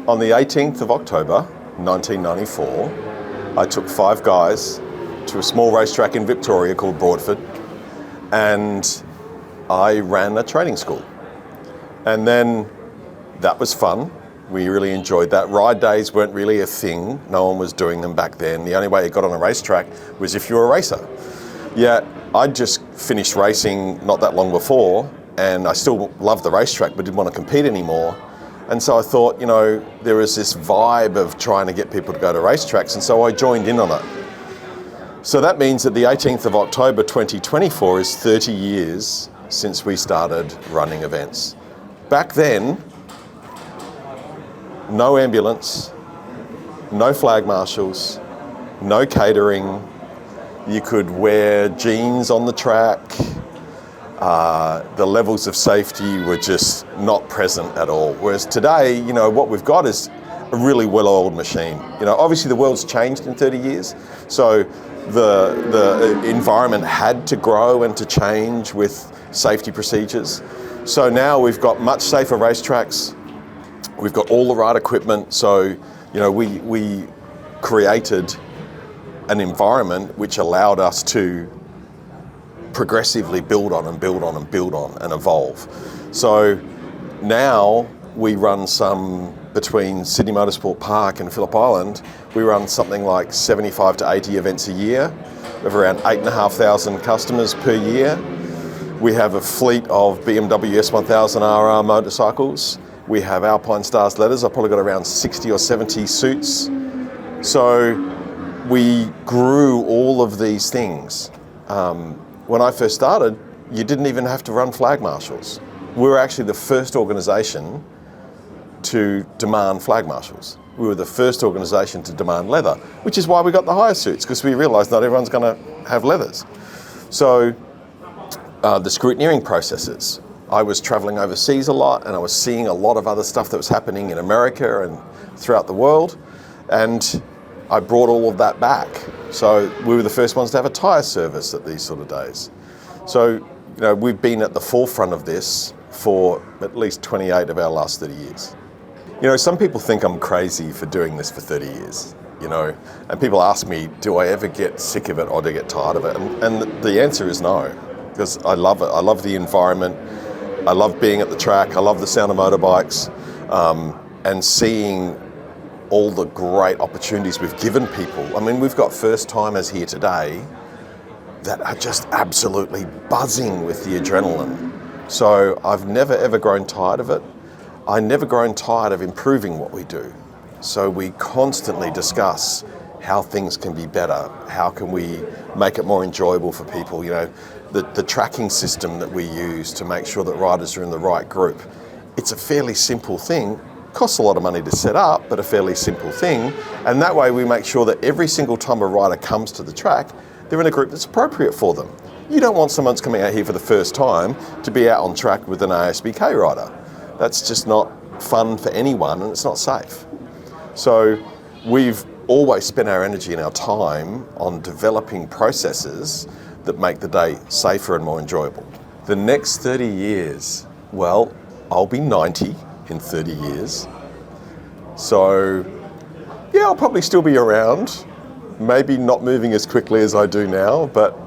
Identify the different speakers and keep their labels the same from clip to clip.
Speaker 1: On the 18th of October, 1994, I took 5 guys to a small racetrack in Victoria called Broadford, and I ran a training school. And then that was fun. We really enjoyed that. Ride days weren't really a thing. No one was doing them back then. The only way you got on a racetrack was if you were a racer. Yet I'd just finished racing not that long before, and I still loved the racetrack but didn't want to compete anymore. And so I thought, there was this vibe of trying to get people to go to racetracks, and so I joined in on it. So that means that the 18th of October 2024 is 30 years since we started running events. Back then, no ambulance, no flag marshals, no catering. You could wear jeans on the track. The levels of safety were just not present at all. Whereas today, what we've got is a really well-oiled machine. Obviously the world's changed in 30 years, so the environment had to grow and to change with safety procedures. So now we've got much safer racetracks. We've got all the right equipment. So, we created an environment which allowed us to progressively build on and build on and build on and evolve. So now we run between Sydney Motorsport Park and Phillip Island, we run something like 75 to 80 events a year. We have around 8,500 customers per year. We have a fleet of BMW S1000RR motorcycles. We have Alpine Stars leathers. I've probably got around 60 or 70 suits. So we grew all of these things. When I first started, you didn't even have to run flag marshals. We were actually the first organisation to demand flag marshals. We were the first organisation to demand leather, which is why we got the hire suits, because we realised not everyone's going to have leathers. So the scrutineering processes. I was travelling overseas a lot, and I was seeing a lot of other stuff that was happening in America and throughout the world, and I brought all of that back. So we were the first ones to have a tyre service at these sort of days. So, we've been at the forefront of this for at least 28 of our last 30 years. Some people think I'm crazy for doing this for 30 years, and people ask me, do I ever get sick of it or do I get tired of it? And the answer is no, because I love it. I love the environment. I love being at the track. I love the sound of motorbikes, and seeing all the great opportunities we've given people. I mean, we've got first timers here today that are just absolutely buzzing with the adrenaline. So I've never ever grown tired of it. I never grown tired of improving what we do. So we constantly discuss how things can be better. How can we make it more enjoyable for people? The tracking system that we use to make sure that riders are in the right group. It's a fairly simple thing. Costs a lot of money to set up, but a fairly simple thing. And that way we make sure that every single time a rider comes to the track, they're in a group that's appropriate for them. You don't want someone coming out here for the first time to be out on track with an ASBK rider. That's just not fun for anyone, and it's not safe. So we've always spent our energy and our time on developing processes that make the day safer and more enjoyable. The next 30 years, well, I'll be 90 in 30 years. So, yeah, I'll probably still be around, maybe not moving as quickly as I do now, but,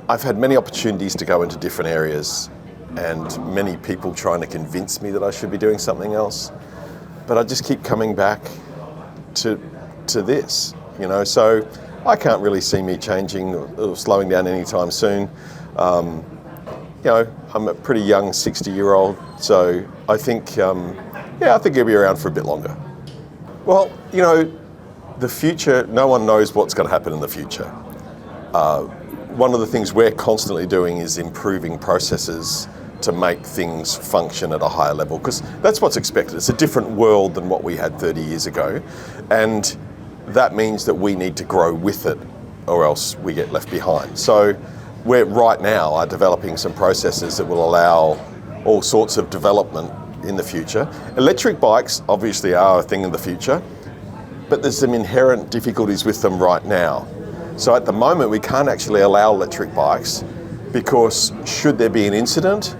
Speaker 1: I've had many opportunities to go into different areas and many people trying to convince me that I should be doing something else, but I just keep coming back to this, so I can't really see me changing or slowing down anytime soon. I'm a pretty young 60-year-old, so I think he'll be around for a bit longer. Well, the future, no one knows what's going to happen in the future. One of the things we're constantly doing is improving processes to make things function at a higher level, because that's what's expected. It's a different world than what we had 30 years ago, and that means that we need to grow with it or else we get left behind. So we're right now are developing some processes that will allow all sorts of development in the future. Electric bikes obviously are a thing in the future, but there's some inherent difficulties with them right now. So at the moment we can't actually allow electric bikes because should there be an incident,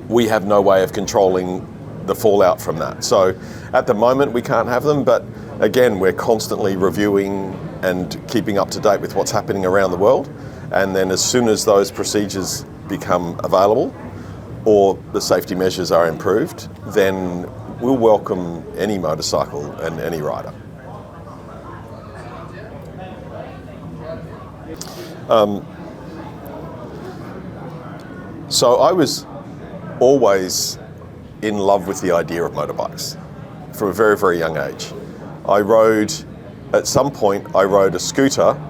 Speaker 1: we have no way of controlling the fallout from that. So at the moment we can't have them, but again, we're constantly reviewing and keeping up to date with what's happening around the world. And then as soon as those procedures become available or the safety measures are improved, then we'll welcome any motorcycle and any rider. So I was always in love with the idea of motorbikes from a very, very young age. At some point, I rode a scooter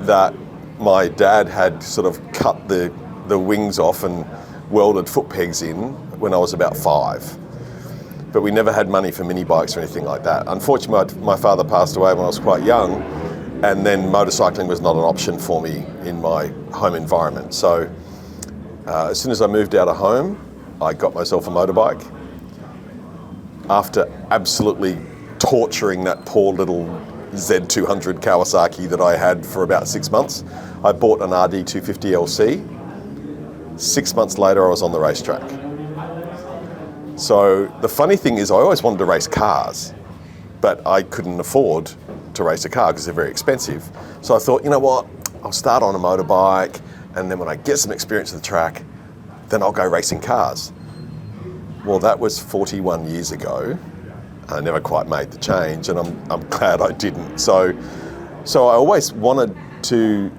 Speaker 1: that my dad had sort of cut the wings off and welded foot pegs in when I was about 5. But we never had money for mini bikes or anything like that. Unfortunately, my father passed away when I was quite young, and then motorcycling was not an option for me in my home environment. So as soon as I moved out of home, I got myself a motorbike. After absolutely torturing that poor little Z200 Kawasaki that I had for about 6 months, I bought an RD250LC. 6 months later, I was on the racetrack. So the funny thing is, I always wanted to race cars, but I couldn't afford to race a car because they're very expensive. So I thought, you know what, I'll start on a motorbike, and then when I get some experience at the track, then I'll go racing cars. Well, that was 41 years ago. I never quite made the change, and I'm glad I didn't. So I always wanted to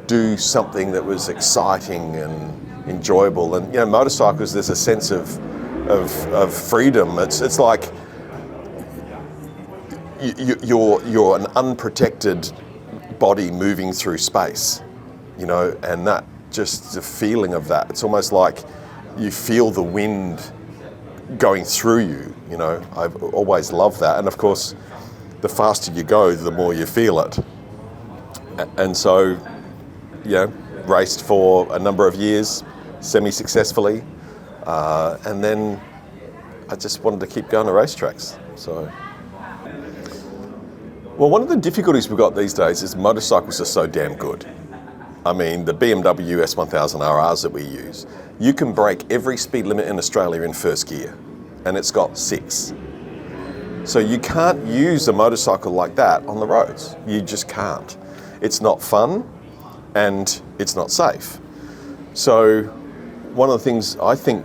Speaker 1: do something that was exciting and enjoyable. And motorcycles, there's a sense of freedom. It's like you're an unprotected body moving through space, and that just the feeling of that. It's almost like you feel the wind going through you. I've always loved that. And of course, the faster you go, the more you feel it. And so, raced for a number of years, semi-successfully. And then I just wanted to keep going to racetracks. Well, one of the difficulties we've got these days is motorcycles are so damn good. I mean, the BMW S1000 RRs that we use, you can break every speed limit in Australia in first gear, and it's got 6. So you can't use a motorcycle like that on the roads. You just can't. It's not fun, and it's not safe. So one of the things I think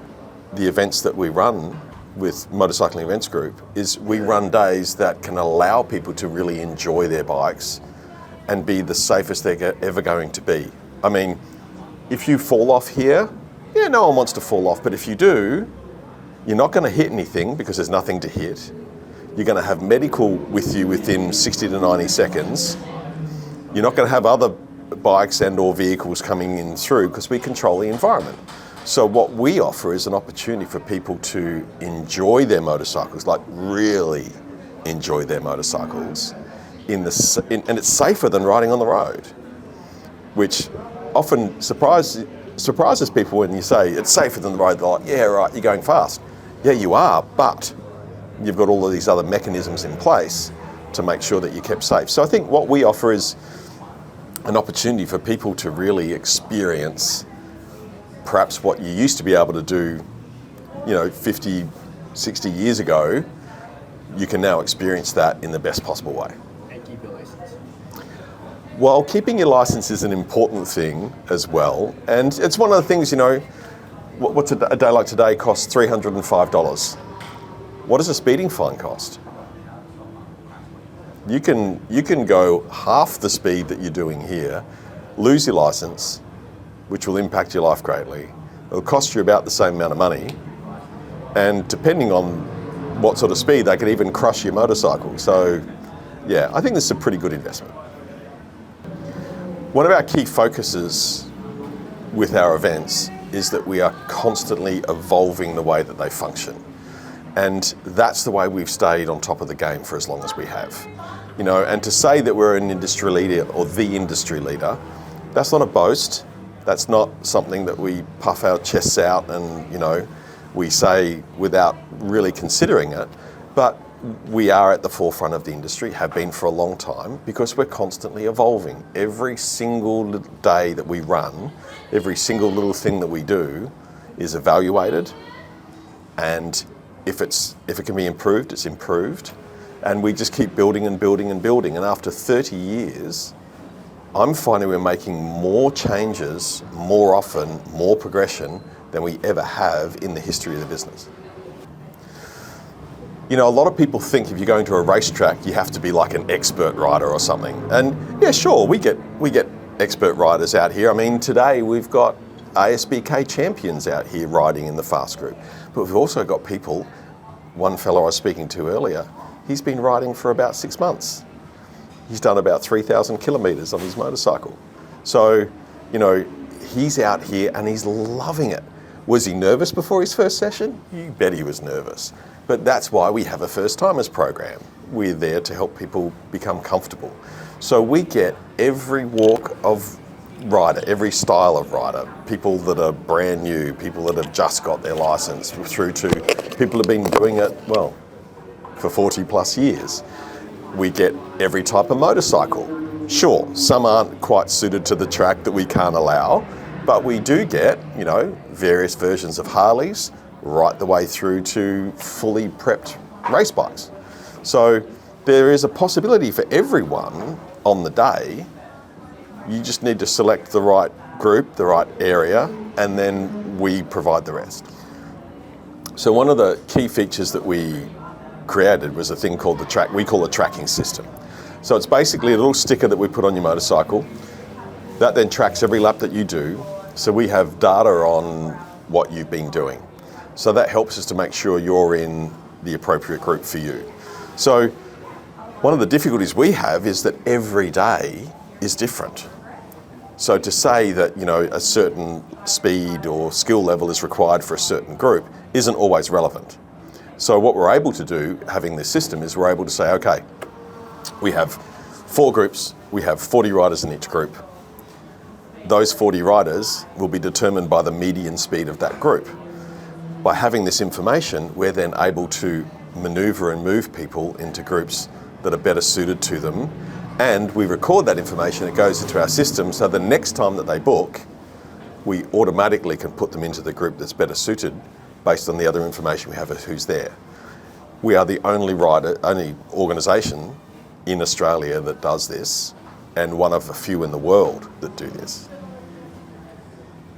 Speaker 1: the events that we run with Motorcycling Events Group is we run days that can allow people to really enjoy their bikes and be the safest they're ever going to be. I mean, if you fall off here, no one wants to fall off, but if you do, you're not going to hit anything because there's nothing to hit. You're going to have medical with you within 60 to 90 seconds. You're not going to have other bikes and or vehicles coming in through because we control the environment. So what we offer is an opportunity for people to enjoy their motorcycles, like really enjoy their motorcycles, and it's safer than riding on the road, which often surprises people when you say it's safer than the road. They're like, yeah, right, you're going fast. Yeah, you are, but you've got all of these other mechanisms in place to make sure that you're kept safe. So I think what we offer is an opportunity for people to really experience perhaps what you used to be able to do, 50, 60 years ago. You can now experience that in the best possible way.
Speaker 2: And keep your license.
Speaker 1: Well, keeping your license is an important thing as well. And it's one of the things, what's a day like today costs $305. What does a speeding fine cost? You can go half the speed that you're doing here, lose your license, which will impact your life greatly. It'll cost you about the same amount of money. And depending on what sort of speed, they could even crush your motorcycle. So yeah, I think this is a pretty good investment. One of our key focuses with our events is that we are constantly evolving the way that they function. And that's the way we've stayed on top of the game for as long as we have. And to say that we're an industry leader or the industry leader, that's not a boast. That's not something that we puff our chests out and, we say without really considering it. But we are at the forefront of the industry, have been for a long time, because we're constantly evolving. Every single day that we run, every single little thing that we do is evaluated And if it can be improved, it's improved. And we just keep building and building and building. And after 30 years, I'm finding we're making more changes, more often, more progression than we ever have in the history of the business. You know, a lot of people think if you're going to a racetrack, you have to be like an expert rider or something. And yeah, sure, we get expert riders out here. I mean, today we've got ASBK champions out here riding in the fast group. But we've also got people, one fellow I was speaking to earlier, he's been riding for about 6 months. He's done about 3,000 kilometres on his motorcycle. So, you know, he's out here and he's loving it. Was he nervous before his first session? You bet he was nervous. But that's why we have a first timers program. We're there to help people become comfortable. So we get every walk of rider, every style of rider, people that are brand new, people that have just got their license, through to people who've been doing it, well, for 40 plus years. We get every type of motorcycle. Sure, some aren't quite suited to the track that we can't allow, but we do get, you know, various versions of Harleys right the way through to fully prepped race bikes. So there is a possibility for everyone on the day. You just need to select the right group, the right area, and then we provide the rest. So one of the key features that we created was a thing called we call the tracking system. So it's basically a little sticker that we put on your motorcycle that then tracks every lap that you do. So we have data on what you've been doing. So that helps us to make sure you're in the appropriate group for you. So one of the difficulties we have is that every day is different. So to say that, you know, a certain speed or skill level is required for a certain group isn't always relevant. So what we're able to do, having this system, is we're able to say, okay, we have 4 groups, we have 40 riders in each group. Those 40 riders will be determined by the median speed of that group. By having this information, we're then able to maneuver and move people into groups that are better suited to them. And we record that information, it goes into our system, so the next time that they book, we automatically can put them into the group that's better suited based on the other information we have of who's there. We are the only organisation in Australia that does this, and one of a few in the world that do this.